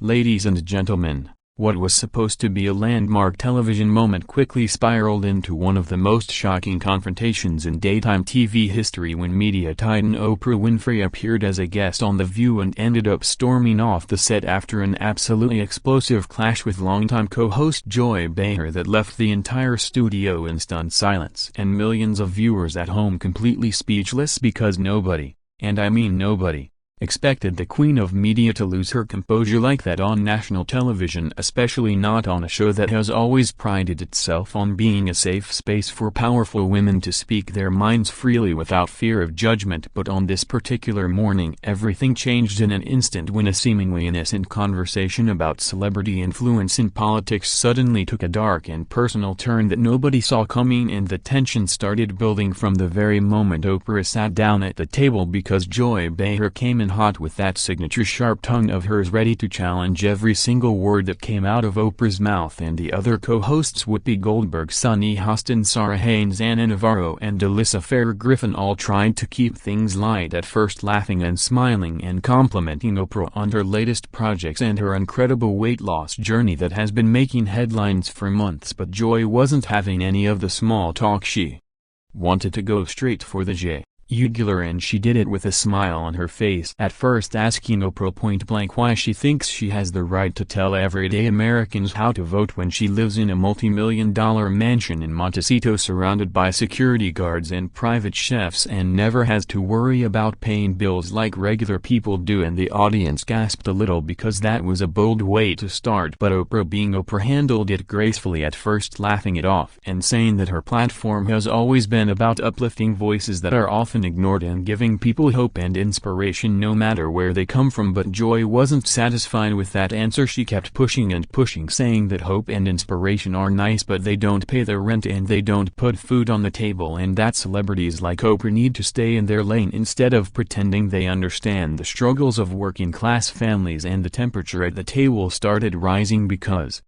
Ladies and gentlemen, what was supposed to be a landmark television moment quickly spiraled into one of the most shocking confrontations in daytime TV history when media titan Oprah Winfrey appeared as a guest on The View and ended up storming off the set after an absolutely explosive clash with longtime co-host Joy Behar that left the entire studio in stunned silence and millions of viewers at home completely speechless because nobody, and I mean nobody, expected the queen of media to lose her composure like that on national television, especially not on a show that has always prided itself on being a safe space for powerful women to speak their minds freely without fear of judgment. But on this particular morning everything changed in an instant when a seemingly innocent conversation about celebrity influence in politics suddenly took a dark and personal turn that nobody saw coming, and the tension started building from the very moment Oprah sat down at the table, because Joy Behar came in hot with that signature sharp tongue of hers, ready to challenge every single word that came out of Oprah's mouth. And the other co-hosts, Whoopi Goldberg, Sunny Hostin, Sarah Haynes, Anna Navarro and Alyssa Farah Griffin, all tried to keep things light, at first laughing and smiling and complimenting Oprah on her latest projects and her incredible weight loss journey that has been making headlines for months. But Joy wasn't having any of the small talk. She wanted to go straight for the jugular, and she did it with a smile on her face, at first asking Oprah point-blank why she thinks she has the right to tell everyday Americans how to vote when she lives in a multi-million-dollar mansion in Montecito surrounded by security guards and private chefs and never has to worry about paying bills like regular people do. And the audience gasped a little because that was a bold way to start, but Oprah, being Oprah, handled it gracefully, at first laughing it off and saying that her platform has always been about uplifting voices that are often ignored and giving people hope and inspiration no matter where they come from. But Joy wasn't satisfied with that answer. She kept pushing and pushing, saying that hope and inspiration are nice, but they don't pay the rent and they don't put food on the table, and that celebrities like Oprah need to stay in their lane instead of pretending they understand the struggles of working class families. And the temperature at the table started rising because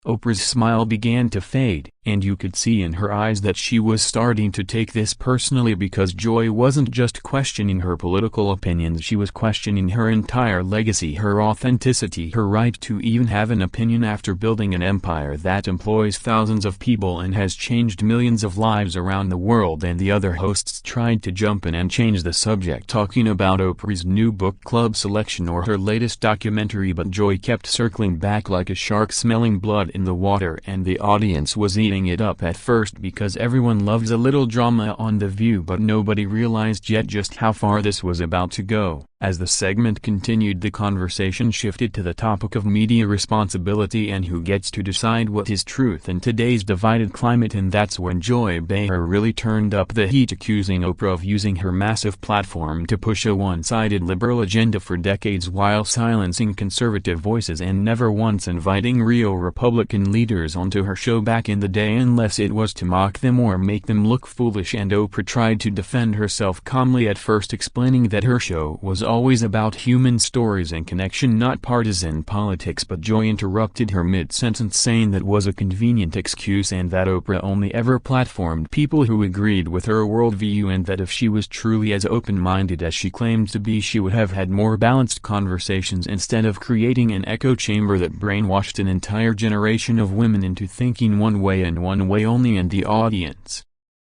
Oprah's smile began to fade, and you could see in her eyes that she was starting to take this personally, because Joy wasn't just questioning her political opinions, she was questioning her entire legacy, her authenticity, her right to even have an opinion after building an empire that employs thousands of people and has changed millions of lives around the world. And the other hosts tried to jump in and change the subject, talking about Oprah's new book club selection or her latest documentary, but Joy kept circling back like a shark smelling blood in the water, and the audience was eating it up at first because everyone loves a little drama on The View, but nobody realized yet just how far this was about to go. As the segment continued, the conversation shifted to the topic of media responsibility and who gets to decide what is truth in today's divided climate, and that's when Joy Behar really turned up the heat, accusing Oprah of using her massive platform to push a one-sided liberal agenda for decades while silencing conservative voices and never once inviting real Republican leaders onto her show back in the day unless it was to mock them or make them look foolish. And Oprah tried to defend herself calmly, at first explaining that her show was always about human stories and connection, not partisan politics, but Joy interrupted her mid-sentence, saying that was a convenient excuse and that Oprah only ever platformed people who agreed with her worldview, and that if she was truly as open-minded as she claimed to be, she would have had more balanced conversations instead of creating an echo chamber that brainwashed an entire generation of women into thinking one way and one way only. And the audience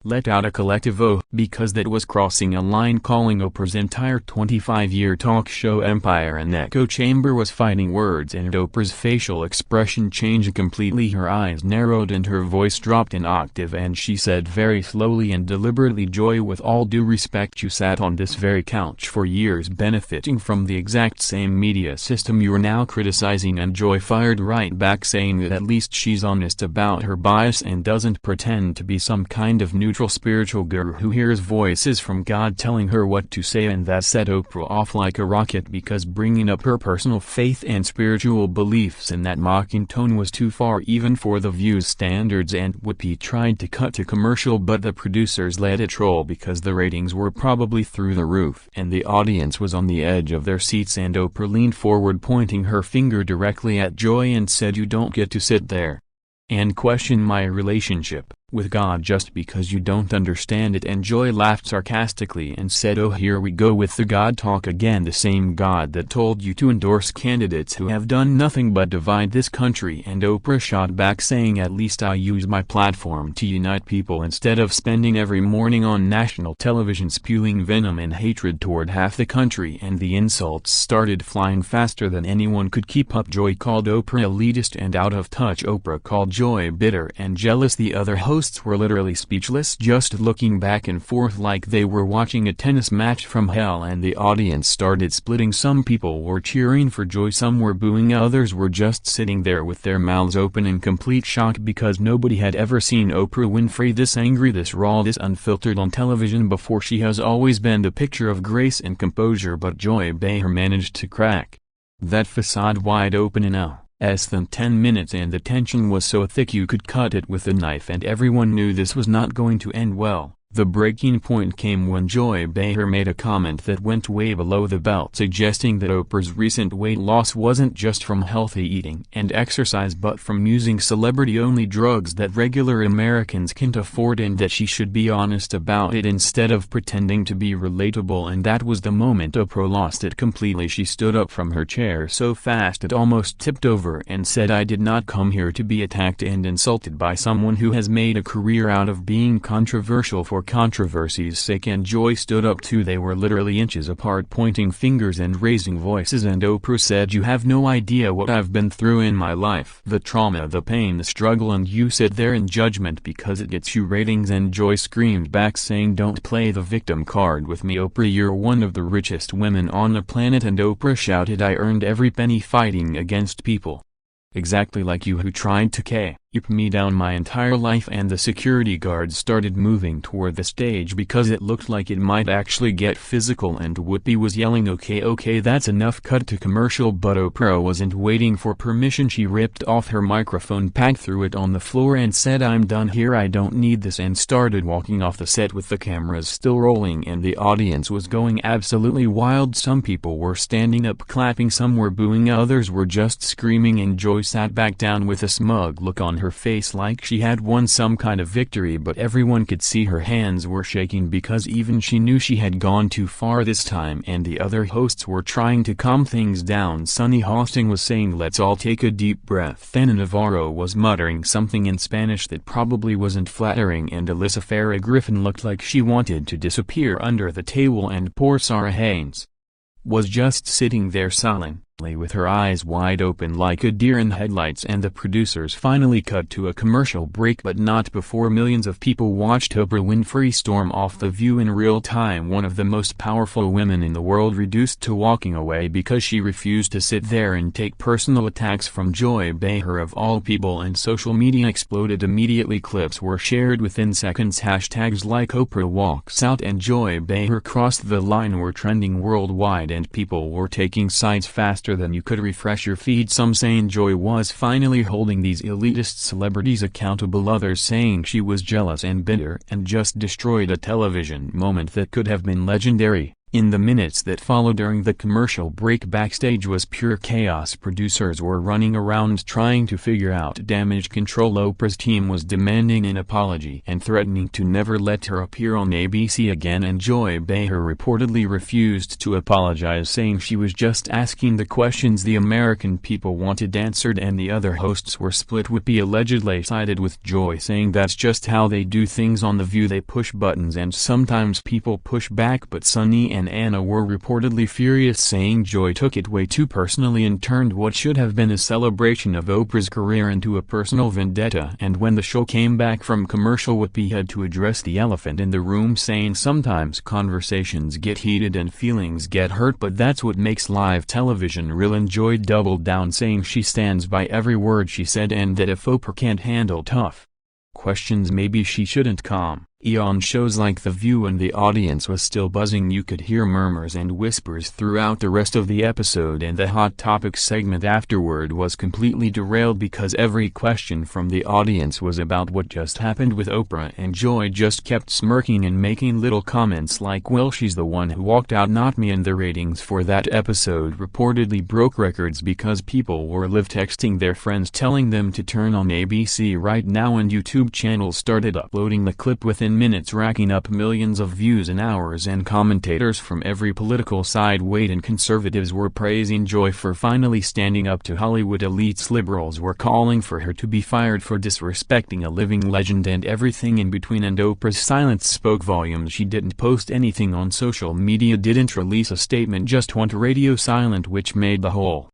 let out a collective oath, because that was crossing a line, calling Oprah's entire 25-year talk show empire an echo chamber was fighting words. And Oprah's facial expression changed completely, her eyes narrowed and her voice dropped an octave, and she said very slowly and deliberately, Joy, with all due respect, you sat on this very couch for years benefiting from the exact same media system you're now criticizing. And Joy fired right back, saying that at least she's honest about her bias and doesn't pretend to be some kind of neutral spiritual guru who hears voices from God telling her what to say. And that set Oprah off like a rocket, because bringing up her personal faith and spiritual beliefs in that mocking tone was too far even for The View's standards. And Whoopi tried to cut to commercial, but the producers let it roll because the ratings were probably through the roof and the audience was on the edge of their seats. And Oprah leaned forward, pointing her finger directly at Joy, and said, you don't get to sit there and question my relationship with God just because you don't understand it. And Joy laughed sarcastically and said, "Oh, here we go with the God talk again, the same God that told you to endorse candidates who have done nothing but divide this country." And Oprah shot back saying, "At least I use my platform to unite people instead of spending every morning on national television spewing venom and hatred toward half the country." And the insults started flying faster than anyone could keep up. Joy called Oprah elitist and out of touch. Oprah called Joy bitter and jealous. The other hosts were literally speechless, just looking back and forth like they were watching a tennis match from hell. And the audience started splitting. Some people were cheering for Joy, some were booing, others were just sitting there with their mouths open in complete shock because nobody had ever seen Oprah Winfrey this angry, this raw, this unfiltered on television before. She has always been the picture of grace and composure, but Joy Behar managed to crack that facade wide open in less than 10 minutes, and the tension was so thick you could cut it with a knife, and everyone knew this was not going to end well. The breaking point came when Joy Behar made a comment that went way below the belt, suggesting that Oprah's recent weight loss wasn't just from healthy eating and exercise but from using celebrity-only drugs that regular Americans can't afford, and that she should be honest about it instead of pretending to be relatable. And that was the moment Oprah lost it completely. She stood up from her chair so fast it almost tipped over and said, "I did not come here to be attacked and insulted by someone who has made a career out of being controversial for controversy's sake." And Joy stood up too. They were literally inches apart, pointing fingers and raising voices, and Oprah said, "You have no idea what I've been through in my life, the trauma, the pain, the struggle, and you sit there in judgment because it gets you ratings." And Joy screamed back saying, "Don't play the victim card with me, Oprah. You're one of the richest women on the planet." And Oprah shouted, "I earned every penny fighting against people exactly like you who tried to keep me down my entire life." And the security guards started moving toward the stage because it looked like it might actually get physical, and Whoopi was yelling, "Okay, that's enough, cut to commercial." But Oprah wasn't waiting for permission. She ripped off her microphone pack, threw it on the floor and said, "I'm done here, I don't need this," and started walking off the set with the cameras still rolling. And the audience was going absolutely wild. Some people were standing up clapping, some were booing, others were just screaming, and Joy sat back down with a smug look on her face like she had won some kind of victory. But everyone could see her hands were shaking because even she knew she had gone too far this time. And the other hosts were trying to calm things down. Sunny Hosting was saying, "Let's all take a deep breath." Then Navarro was muttering something in Spanish that probably wasn't flattering, and Alyssa Farah Griffin looked like she wanted to disappear under the table, and poor Sarah Haynes was just sitting there silently with her eyes wide open like a deer in headlights. And the producers finally cut to a commercial break, but not before millions of people watched Oprah Winfrey storm off The View in real time, one of the most powerful women in the world reduced to walking away because she refused to sit there and take personal attacks from Joy Behar of all people. And social media exploded immediately. Clips were shared within seconds. Hashtags like "Oprah walks out" and "Joy Behar crossed the line" were trending worldwide, and people were taking sides faster than you could refresh your feed, some saying Joy was finally holding these elitist celebrities accountable, others saying she was jealous and bitter and just destroyed a television moment that could have been legendary. In the minutes that followed during the commercial break, backstage was pure chaos. Producers were running around trying to figure out damage control. Oprah's team was demanding an apology and threatening to never let her appear on ABC again, and Joy Behar reportedly refused to apologize, saying she was just asking the questions the American people wanted answered. And the other hosts were split. Whoopi allegedly sided with Joy, saying that's just how they do things on The View, they push buttons and sometimes people push back. But Sunny and Anna were reportedly furious, saying Joy took it way too personally and turned what should have been a celebration of Oprah's career into a personal vendetta. And when the show came back from commercial, Whoopi had to address the elephant in the room, saying sometimes conversations get heated and feelings get hurt, but that's what makes live television real. And Joy doubled down, saying she stands by every word she said, and that if Oprah can't handle tough questions, maybe she shouldn't come. On shows like The View and the audience was still buzzing. You could hear murmurs and whispers throughout the rest of the episode, and the Hot Topics segment afterward was completely derailed because every question from the audience was about what just happened with Oprah, and Joy just kept smirking and making little comments like, "Well, she's the one who walked out, not me," and the ratings for that episode reportedly broke records because people were live texting their friends telling them to turn on ABC right now, and YouTube channels started uploading the clip within minutes, racking up millions of views in hours, and commentators from every political side weighed in. Conservatives were praising Joy for finally standing up to Hollywood elites, liberals were calling for her to be fired for disrespecting a living legend, and everything in between, and Oprah's silence spoke volumes. She didn't post anything on social media, didn't release a statement, just went radio silent, which made the whole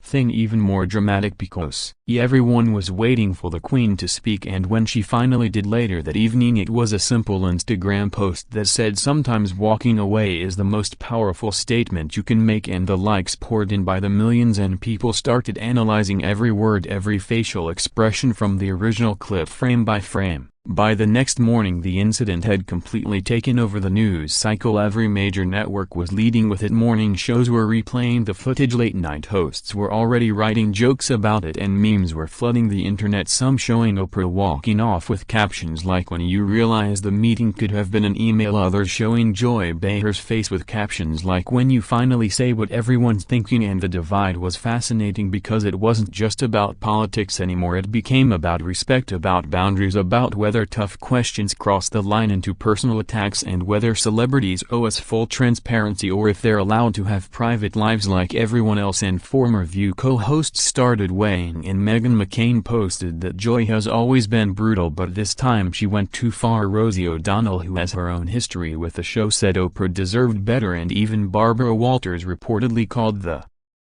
thing even more dramatic because everyone was waiting for the Queen to speak, and when she finally did later that evening, it was a simple Instagram post that said, "Sometimes walking away is the most powerful statement you can make," and the likes poured in by the millions, and people started analyzing every word, every facial expression from the original clip frame by frame. By the next morning, the incident had completely taken over the news cycle. Every major network was leading with it. Morning shows were replaying the footage, late-night hosts were already writing jokes about it, and memes were flooding the internet, some showing Oprah walking off with captions like, "When you realize the meeting could have been an email," others showing Joy Behar's face with captions like, "When you finally say what everyone's thinking." And the divide was fascinating because it wasn't just about politics anymore, it became about respect, about boundaries, about whether tough questions cross the line into personal attacks, and whether celebrities owe us full transparency or if they're allowed to have private lives like everyone else. And former View co-hosts started weighing in. Meghan McCain posted that Joy has always been brutal, but this time she went too far. Rosie O'Donnell, who has her own history with the show, said Oprah deserved better, and even Barbara Walters reportedly called the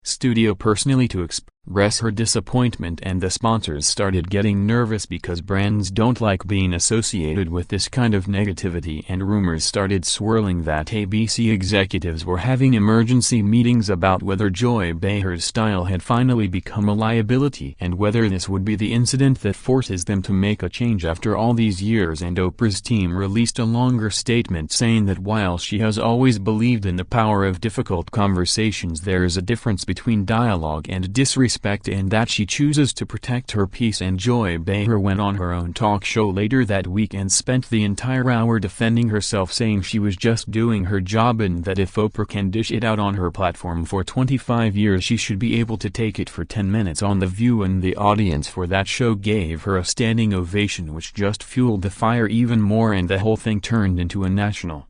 studio personally to express her disappointment, and the sponsors started getting nervous because brands don't like being associated with this kind of negativity, and rumors started swirling that ABC executives were having emergency meetings about whether Joy Behar's style had finally become a liability, and whether this would be the incident that forces them to make a change after all these years. And Oprah's team released a longer statement saying that while she has always believed in the power of difficult conversations, there is a difference between dialogue and disrespect, and that she chooses to protect her peace. And Joy Behar went on her own talk show later that week and spent the entire hour defending herself, saying she was just doing her job, and that if Oprah can dish it out on her platform for 25 years, she should be able to take it for 10 minutes on The View. And the audience for that show gave her a standing ovation, which just fueled the fire even more, and the whole thing turned into a national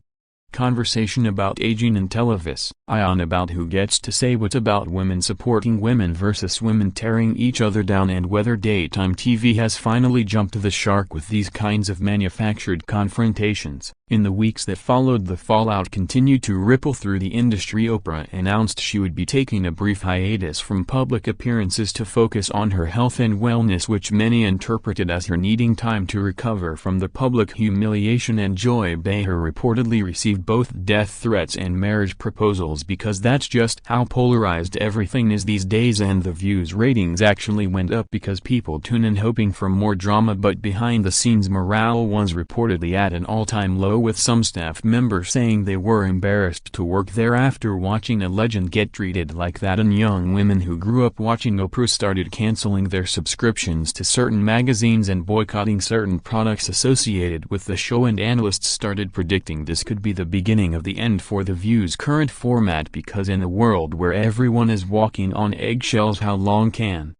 conversation about aging in television, about who gets to say what, about women supporting women versus women tearing each other down, and whether daytime TV has finally jumped the shark with these kinds of manufactured confrontations. In the weeks that followed, the fallout continued to ripple through the industry. Oprah announced she would be taking a brief hiatus from public appearances to focus on her health and wellness, which many interpreted as her needing time to recover from the public humiliation. And Joy Behar reportedly received both death threats and marriage proposals, because that's just how polarized everything is these days. And The View's ratings actually went up because people tune in hoping for more drama, but behind the scenes morale was reportedly at an all-time low, with some staff members saying they were embarrassed to work there after watching a legend get treated like that. And young women who grew up watching Oprah started canceling their subscriptions to certain magazines and boycotting certain products associated with the show, and analysts started predicting this could be the beginning of the end for The View's current format, because in a world where everyone is walking on eggshells, how long can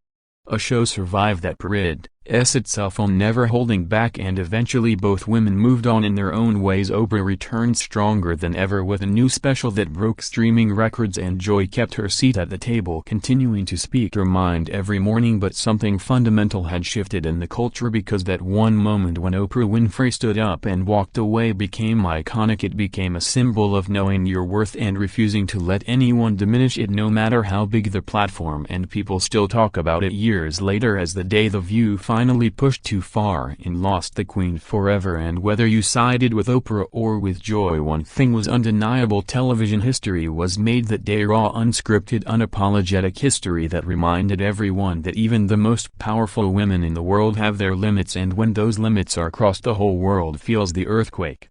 a show survive that parade itself on never holding back? And eventually both women moved on in their own ways. Oprah returned stronger than ever with a new special that broke streaming records, and Joy kept her seat at the table, continuing to speak her mind every morning. But something fundamental had shifted in the culture, because that one moment when Oprah Winfrey stood up and walked away became iconic. It became a symbol of knowing your worth and refusing to let anyone diminish it, no matter how big the platform. And people still talk about it years later as the day The View finally finally pushed too far and lost the Queen forever. And whether you sided with Oprah or with Joy, one thing was undeniable: television history was made that day, raw, unscripted, unapologetic history that reminded everyone that even the most powerful women in the world have their limits, and when those limits are crossed, the whole world feels the earthquake.